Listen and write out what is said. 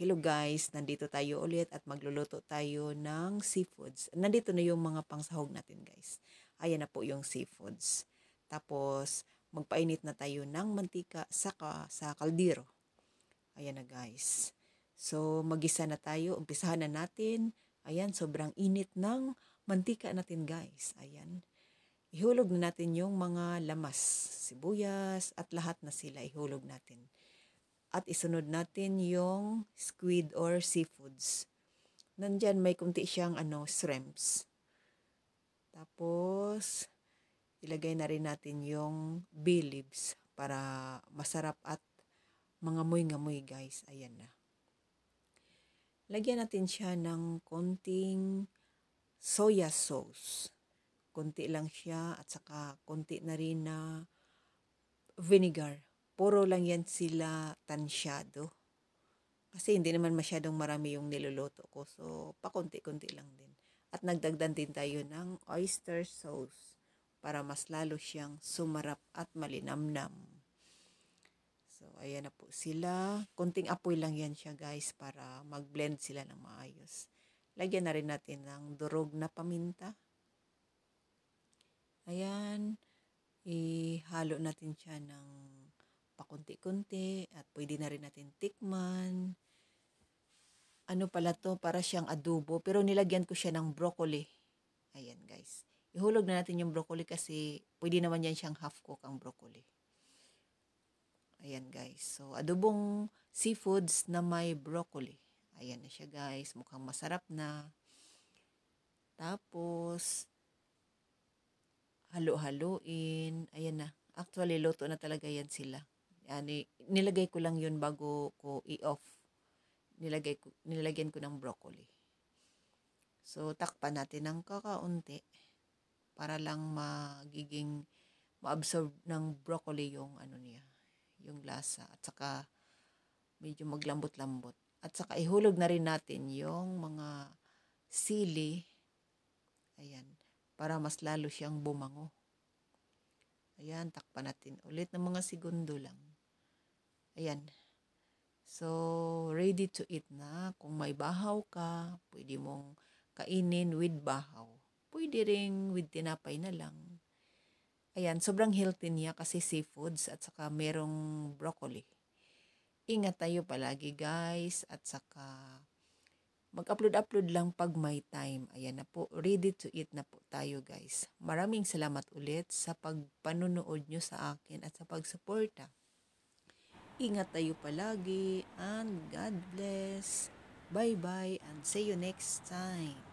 Hello guys, nandito tayo ulit at magluluto tayo ng seafoods. Nandito na yung mga pangsahog natin guys. Ayan na po yung seafoods. Tapos magpainit na tayo ng mantika sa kaldero. Ayan na guys. So magisa na tayo, umpisahan na natin. Ayan, sobrang init ng mantika natin guys. Ayan. Ihulog na natin yung mga lamas, sibuyas at lahat na sila ihulog natin. At isunod natin yung squid or seafoods. Nandyan may kunti siyang shrimps. Tapos ilagay na rin natin yung bay leaves para masarap at mangamoy-ngamoy guys. Ayan na. Lagyan natin siya ng konting soya sauce. Konti lang siya at saka konti na rin na vinegar. Puro lang yan sila tansyado. Kasi hindi naman masyadong marami yung niluluto ko. So, pakunti-kunti lang din. At nagdagdan din tayo ng oyster sauce para mas lalo siyang sumarap at malinamnam. So, ayan na po sila. Kunting apoy lang yan siya guys para mag-blend sila ng maayos. Lagyan na rin natin ng durog na paminta. Ayan. Ihalo natin siya ng pakunti-kunti at pwede na rin natin tikman. Ano pala to, para siyang adobo pero nilagyan ko siya ng broccoli. Ayan guys. Ihulog na natin yung broccoli kasi pwede naman yan siyang half cook ang broccoli. Ayan guys. So adobong seafoods na may broccoli. Ayan na siya guys. Mukhang masarap na. Tapos halo-haloin. Ayan na. Actually luto na talaga yan sila. Yani, nilagay ko lang yun bago ko i-off. Nilagyan ko ng broccoli. So, takpan natin ng kakaunti para lang ma-absorb ng broccoli yung niya, yung lasa. At saka, medyo maglambot-lambot. At saka, ihulog na rin natin yung mga sili. Ayan. Para mas lalo siyang bumango. Ayan, takpan natin ulit ng mga segundo lang. Ayan. So, ready to eat na. Kung may bahaw ka, pwede mong kainin with bahaw. Pwede ring with tinapay na lang. Ayan, sobrang healthy niya kasi seafoods at saka merong broccoli. Ingat tayo palagi guys at saka mag-upload lang pag may time. Ayan na po, ready to eat na po tayo guys. Maraming salamat ulit sa pagpanunood nyo sa akin at sa pagsuporta. Ingat tayo palagi and God bless. Bye-bye and see you next time.